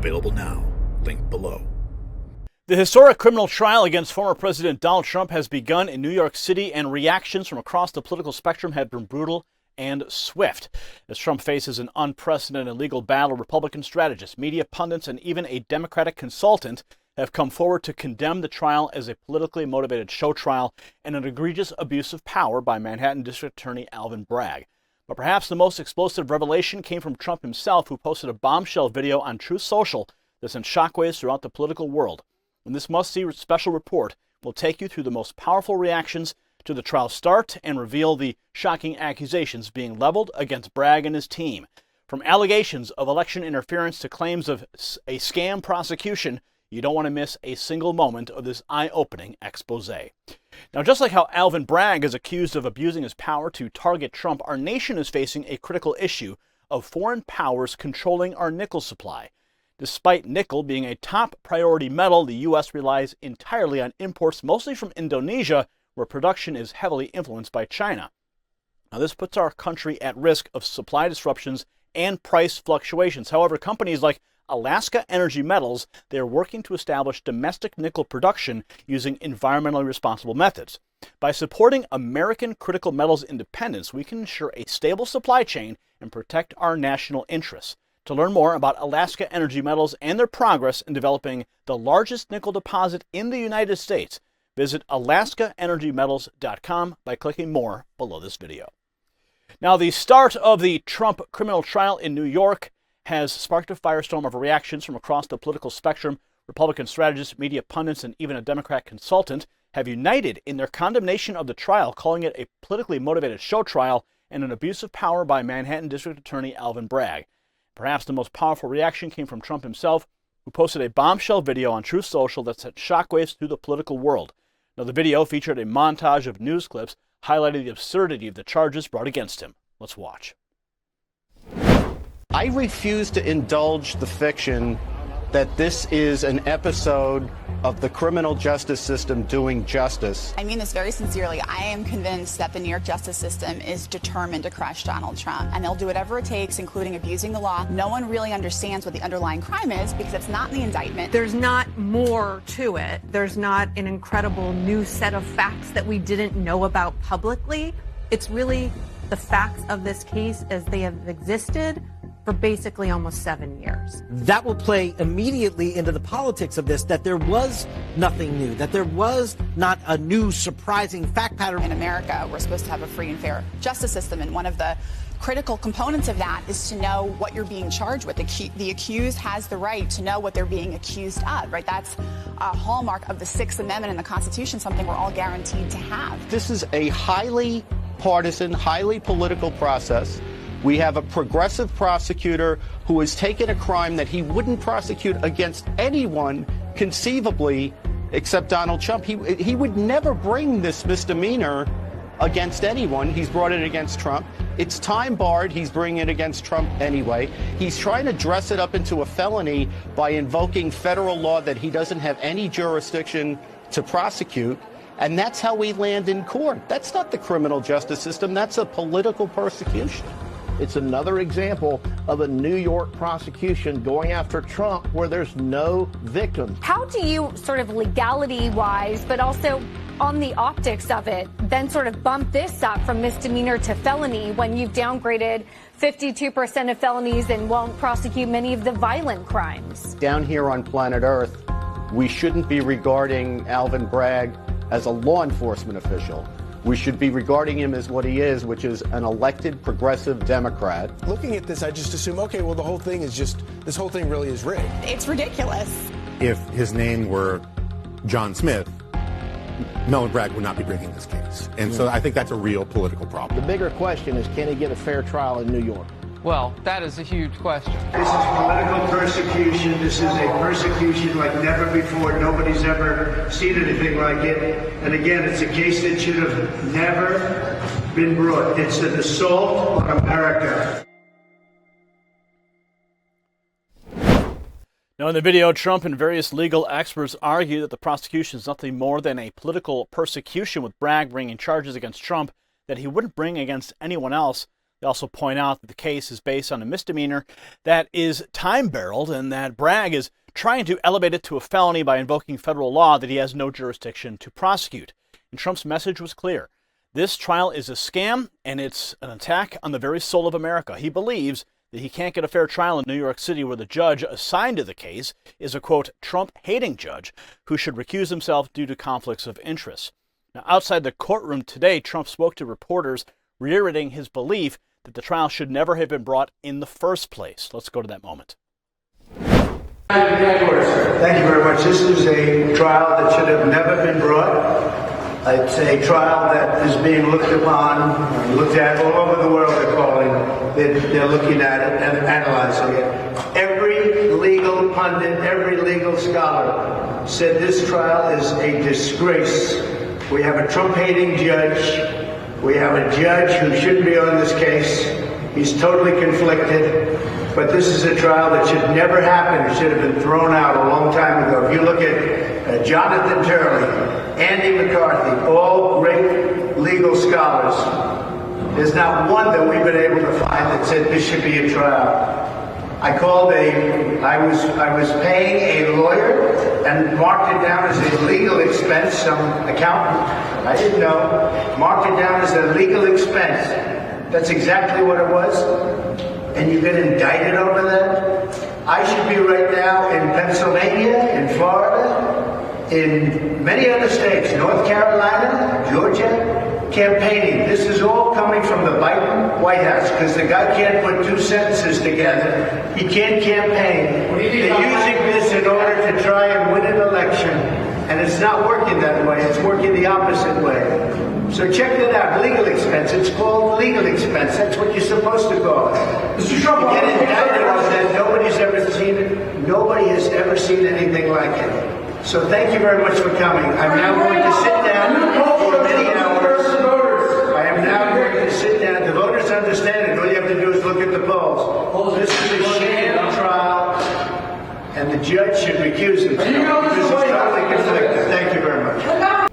Available now. Link below. The historic criminal trial against former President Donald Trump has begun in New York City, and reactions from across the political spectrum have been brutal and swift. As Trump faces an unprecedented legal battle, Republican strategists, media pundits, and even a Democratic consultant have come forward to condemn the trial as a politically motivated show trial and an egregious abuse of power by Manhattan District Attorney Alvin Bragg. But perhaps the most explosive revelation came from Trump himself, who posted a bombshell video on Truth Social that sent shockwaves throughout the political world. And this must-see special report will take you through the most powerful reactions to the trial start and reveal the shocking accusations being leveled against Bragg and his team. From allegations of election interference to claims of a scam prosecution, you don't want to miss a single moment of this eye-opening expose. Now, just like how Alvin Bragg is accused of abusing his power to target Trump, our nation is facing a critical issue of foreign powers controlling our nickel supply. Despite nickel being a top priority metal, the U.S. relies entirely on imports, mostly from Indonesia, where production is heavily influenced by China. Now, this puts our country at risk of supply disruptions and price fluctuations. However, companies like Alaska Energy Metals, they are working to establish domestic nickel production using environmentally responsible methods. By supporting American critical metals independence, we can ensure a stable supply chain and protect our national interests. To learn more about Alaska Energy Metals and their progress in developing the largest nickel deposit in the United States, visit alaskaenergymetals.com by clicking more below this video. Now, the start of the Trump criminal trial in New York has sparked a firestorm of reactions from across the political spectrum. Republican strategists, media pundits, and even a Democrat consultant have united in their condemnation of the trial, calling it a politically motivated show trial and an abuse of power by Manhattan District Attorney Alvin Bragg. Perhaps the most powerful reaction came from Trump himself, who posted a bombshell video on Truth Social that sent shockwaves through the political world. Now, the video featured a montage of news clips highlighting the absurdity of the charges brought against him. Let's watch. I refuse to indulge the fiction that this is an episode of the criminal justice system doing justice. I mean this very sincerely. I am convinced that the New York justice system is determined to crush Donald Trump, and they'll do whatever it takes, including abusing the law. No one really understands what the underlying crime is because it's not in the indictment. There's not more to it. There's not an incredible new set of facts that we didn't know about publicly. It's really the facts of this case as they have existed for basically almost 7 years. That will play immediately into the politics of this, that there was nothing new, that there was not a new surprising fact pattern. In America, we're supposed to have a free and fair justice system, and one of the critical components of that is to know what you're being charged with. The accused has the right to know what they're being accused of, right? That's a hallmark of the Sixth Amendment in the Constitution, something we're all guaranteed to have. This is a highly partisan, highly political process. We have a progressive prosecutor who has taken a crime that he wouldn't prosecute against anyone conceivably except Donald Trump. He would never bring this misdemeanor against anyone. He's brought it against Trump. It's time barred. He's bringing it against Trump anyway. He's trying to dress it up into a felony by invoking federal law that he doesn't have any jurisdiction to prosecute. And that's how we land in court. That's not the criminal justice system. That's a political persecution. It's another example of a New York prosecution going after Trump where there's no victim. How do you sort of legality-wise, but also on the optics of it, then sort of bump this up from misdemeanor to felony when you've downgraded 52% of felonies and won't prosecute many of the violent crimes? Down here on planet Earth, we shouldn't be regarding Alvin Bragg as a law enforcement official. We should be regarding him as what he is, which is an elected progressive Democrat. Looking at this, I just assume, okay, well, this whole thing really is rigged. It's ridiculous. If his name were John Smith, Alvin Bragg would not be bringing this case. And so I think that's a real political problem. The bigger question is, can he get a fair trial in New York? Well, that is a huge question. This is political persecution. This is a persecution like never before. Nobody's ever seen anything like it. And again, it's a case that should have never been brought. It's an assault on America. Now, in the video, Trump and various legal experts argue that the prosecution is nothing more than a political persecution, with Bragg bringing charges against Trump that he wouldn't bring against anyone else. They also point out that the case is based on a misdemeanor that is time-barreled and that Bragg is trying to elevate it to a felony by invoking federal law that he has no jurisdiction to prosecute. And Trump's message was clear. This trial is a scam, and it's an attack on the very soul of America. He believes that he can't get a fair trial in New York City where the judge assigned to the case is a, quote, Trump-hating judge who should recuse himself due to conflicts of interest. Now, outside the courtroom today, Trump spoke to reporters, reiterating his belief that the trial should never have been brought in the first place. Let's go to that moment. Thank you very much. This is a trial that should have never been brought. It's a trial that is being looked upon, looked at all over the world. They're looking at it and analyzing it. Every legal pundit, every legal scholar said this trial is a disgrace. We have a Trump-hating judge. We have a judge who shouldn't be on this case. He's totally conflicted. But this is a trial that should never happen. It should have been thrown out a long time ago. If you look at Jonathan Turley, Andy McCarthy, all great legal scholars, there's not one that we've been able to find that said this should be a trial. I was paying a lawyer and marked it down as a legal expense. Some accountant, I didn't know, marked it down as a legal expense. That's exactly what it was. And you've been indicted over that? I should be right now in Pennsylvania, in Florida, in many other states, North Carolina, Georgia, campaigning. This is all coming from the Biden White House because the guy can't put two sentences together. He can't campaign. They're using this in order to try and win an election. And it's not working that way. It's working the opposite way. So check that out. Legal expense. It's called legal expense. That's what you're supposed to call it. Mr. Trump, you get indicted on that. Nobody's ever seen it. Nobody has ever seen anything like it. So thank you very much for coming. I'm now going to sit down for many hours. I am now going to sit down. The voters understand it. All you have to do is look at the polls. This is a sham trial, and the judge should recuse himself. This is totally conflicted. Thank you very much.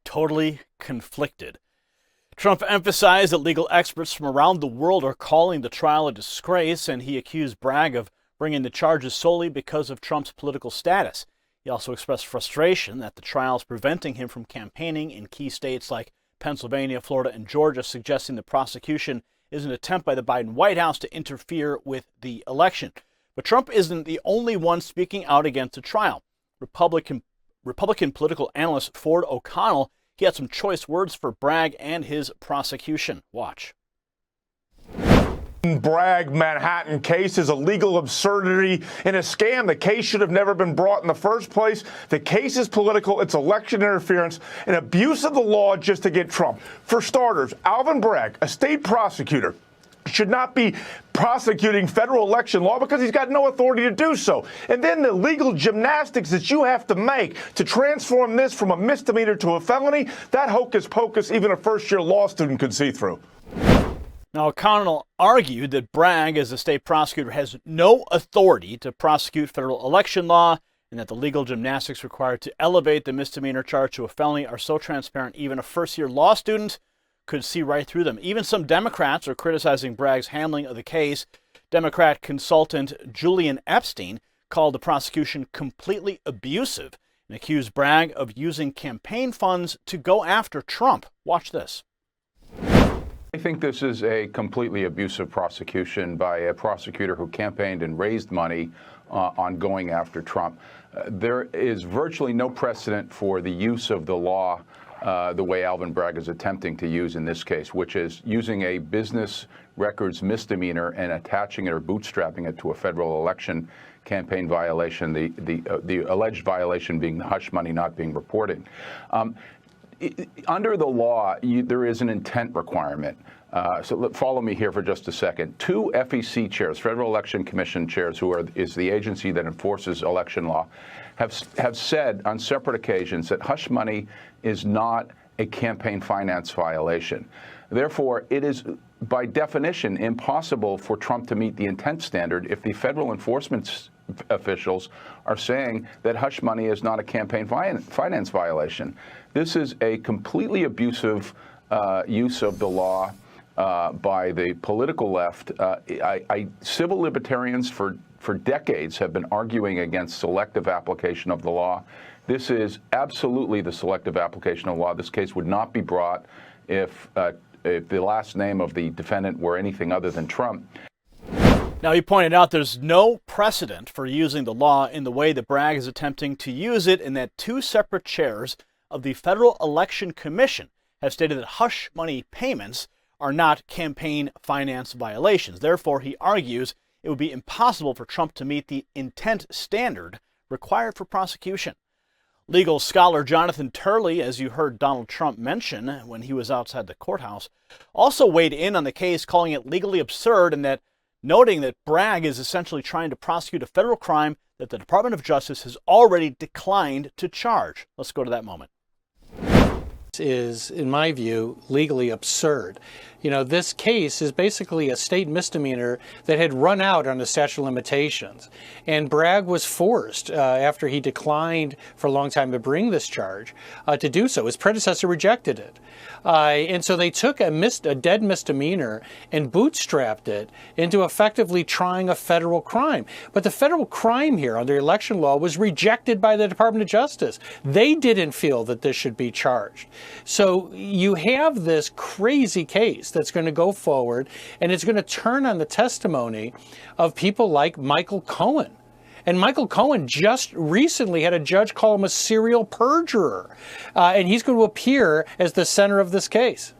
Totally conflicted. Trump emphasized that legal experts from around the world are calling the trial a disgrace, and he accused Bragg of bringing the charges solely because of Trump's political status. He also expressed frustration that the trial is preventing him from campaigning in key states like Pennsylvania, Florida, and Georgia, suggesting the prosecution is an attempt by the Biden White House to interfere with the election. But Trump isn't the only one speaking out against the trial. Republican political analyst Ford O'Connell, he had some choice words for Bragg and his prosecution. Watch. Bragg Manhattan case is a legal absurdity and a scam. The case should have never been brought in the first place. The case is political. It's election interference, an abuse of the law just to get Trump. For starters, Alvin Bragg, a state prosecutor, should not be prosecuting federal election law because he's got no authority to do so. And then the legal gymnastics that you have to make to transform this from a misdemeanor to a felony, that hocus pocus even a first-year law student could see through. Now, O'Connell argued that Bragg, as a state prosecutor, has no authority to prosecute federal election law, and that the legal gymnastics required to elevate the misdemeanor charge to a felony are so transparent even a first-year law student could see right through them. Even some Democrats are criticizing Bragg's handling of the case. Democrat consultant Julian Epstein called the prosecution completely abusive and accused Bragg of using campaign funds to go after Trump. Watch this. I think this is a completely abusive prosecution by a prosecutor who campaigned and raised money on going after Trump. There is virtually no precedent for the use of the law the way Alvin Bragg is attempting to use in this case, which is using a business records misdemeanor and attaching it or bootstrapping it to a federal election campaign violation, the alleged violation being the hush money not being reported. Under the law, there is an intent requirement. So follow me here for just a second. 2 FEC chairs, Federal Election Commission chairs, is the agency that enforces election law, have said on separate occasions that hush money is not a campaign finance violation. Therefore, it is by definition impossible for Trump to meet the intent standard if the federal enforcement officials are saying that hush money is not a campaign finance violation. This is a completely abusive use of the law. by the political left. Civil libertarians for decades have been arguing against selective application of the law. This is absolutely the selective application of law. This case would not be brought if the last name of the defendant were anything other than Trump. Now, he pointed out there's no precedent for using the law in the way that Bragg is attempting to use it, and that two separate chairs of the Federal Election Commission have stated that hush money payments are not campaign finance violations. Therefore, he argues it would be impossible for Trump to meet the intent standard required for prosecution. Legal scholar Jonathan Turley, as you heard Donald Trump mention when he was outside the courthouse, also weighed in on the case, calling it legally absurd, and that noting that Bragg is essentially trying to prosecute a federal crime that the Department of Justice has already declined to charge. Let's go to that moment. Is, in my view, legally absurd. You know, this case is basically a state misdemeanor that had run out on the statute of limitations. And Bragg was forced, after he declined for a long time to bring this charge, to do so. His predecessor rejected it. And so they took a dead misdemeanor and bootstrapped it into effectively trying a federal crime. But the federal crime here under election law was rejected by the Department of Justice. They didn't feel that this should be charged. So you have this crazy case that's going to go forward, and it's going to turn on the testimony of people like Michael Cohen. And Michael Cohen just recently had a judge call him a serial perjurer. And he's going to appear as the center of this case.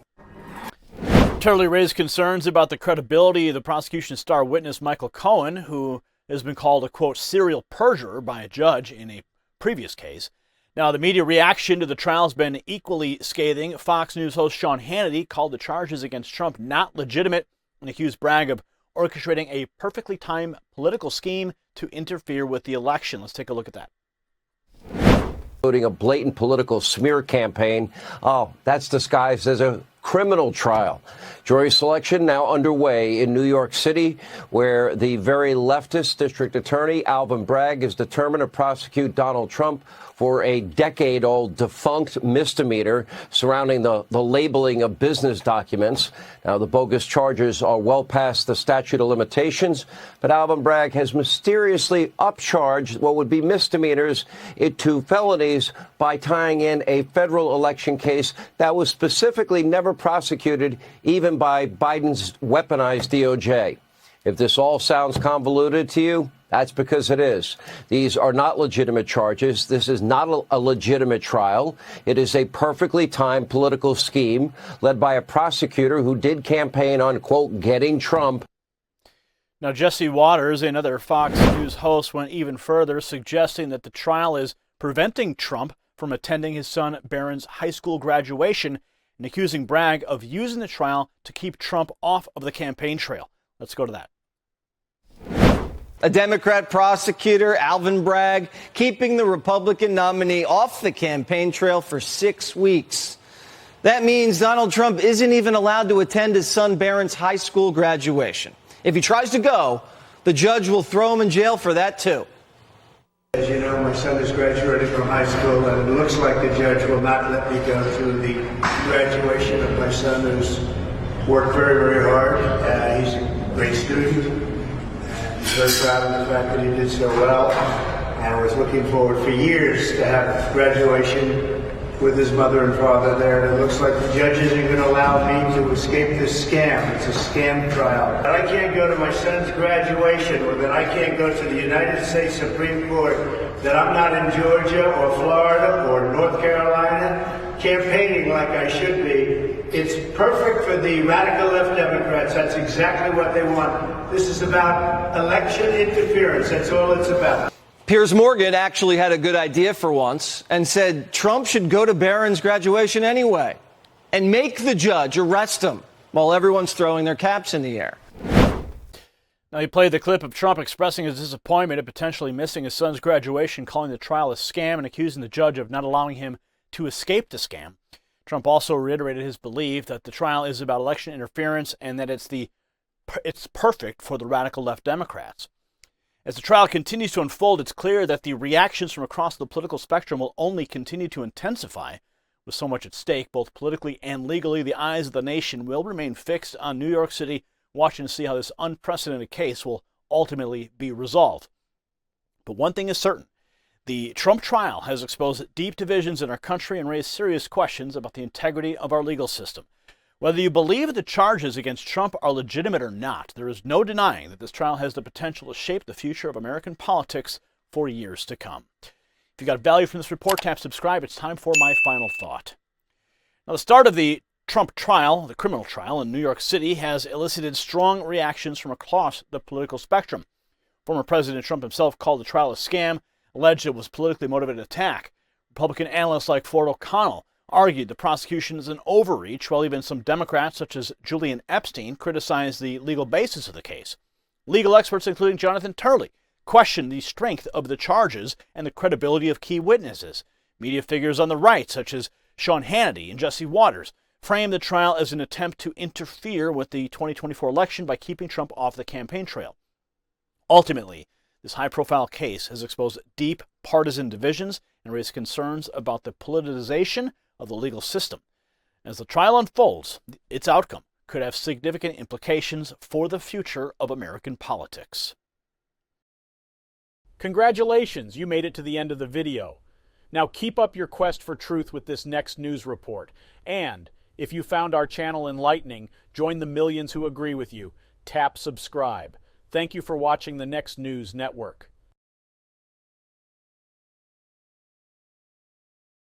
Turley raised concerns about the credibility of the prosecution's star witness, Michael Cohen, who has been called a, quote, serial perjurer by a judge in a previous case. Now, the media reaction to the trial has been equally scathing. Fox News host Sean Hannity called the charges against Trump not legitimate and accused Bragg of orchestrating a perfectly timed political scheme to interfere with the election. Let's take a look at that. Including a blatant political smear campaign. Oh, that's disguised as a criminal trial. Jury selection now underway in New York City, where the very leftist district attorney, Alvin Bragg, is determined to prosecute Donald Trump for a decade-old defunct misdemeanor surrounding the labeling of business documents. Now, the bogus charges are well past the statute of limitations, but Alvin Bragg has mysteriously upcharged what would be misdemeanors to felonies by tying in a federal election case that was specifically never prosecuted, even by Biden's weaponized DOJ. If this all sounds convoluted to you, that's because it is. These are not legitimate charges. This is not a legitimate trial. It is a perfectly timed political scheme led by a prosecutor who did campaign on, quote, getting Trump. Now, Jesse Waters, another Fox News host, went even further, suggesting that the trial is preventing Trump from attending his son Barron's high school graduation and accusing Bragg of using the trial to keep Trump off of the campaign trail. Let's go to that. A Democrat prosecutor, Alvin Bragg, keeping the Republican nominee off the campaign trail for 6 weeks. That means Donald Trump isn't even allowed to attend his son Barron's high school graduation. If he tries to go, the judge will throw him in jail for that, too. As you know, my son is graduating from high school, and it looks like the judge will not let me go to the graduation of my son, who's worked very, very hard. He's a great student. Very proud of the fact that he did so well, and I was looking forward for years to have graduation with his mother and father there. And it looks like the judge isn't going to allow me to escape this scam. It's a scam trial. That I can't go to my son's graduation, or that I can't go to the United States Supreme Court, that I'm not in Georgia or Florida or North Carolina campaigning like I should be. It's perfect for the radical left Democrats. That's exactly what they want. This is about election interference. That's all it's about. Piers Morgan actually had a good idea for once and said Trump should go to Barron's graduation anyway and make the judge arrest him while everyone's throwing their caps in the air. Now, he played the clip of Trump expressing his disappointment at potentially missing his son's graduation, calling the trial a scam and accusing the judge of not allowing him to escape the scam. Trump also reiterated his belief that the trial is about election interference and that it's perfect for the radical left Democrats. As the trial continues to unfold, it's clear that the reactions from across the political spectrum will only continue to intensify, With so much at stake, both politically and legally, the eyes of the nation will remain fixed on New York City, watching to see how this unprecedented case will ultimately be resolved. But one thing is certain. The Trump trial has exposed deep divisions in our country and raised serious questions about the integrity of our legal system. Whether you believe the charges against Trump are legitimate or not, there is no denying that this trial has the potential to shape the future of American politics for years to come. If you got value from this report, tap subscribe. It's time for my final thought. Now, the start of the Trump trial, the criminal trial in New York City, has elicited strong reactions from across the political spectrum. Former President Trump himself called the trial a scam, alleged it was a politically motivated attack. Republican analysts like Ford O'Connell argued the prosecution is an overreach, while even some Democrats, such as Julian Epstein, criticized the legal basis of the case. Legal experts, including Jonathan Turley, questioned the strength of the charges and the credibility of key witnesses. Media figures on the right, such as Sean Hannity and Jesse Waters, framed the trial as an attempt to interfere with the 2024 election by keeping Trump off the campaign trail. Ultimately, this high-profile case has exposed deep partisan divisions and raised concerns about the politicization of the legal system. As the trial unfolds, its outcome could have significant implications for the future of American politics. Congratulations, you made it to the end of the video. Now keep up your quest for truth with this next news report. And if you found our channel enlightening, join the millions who agree with you. Tap subscribe. Thank you for watching the Next News Network.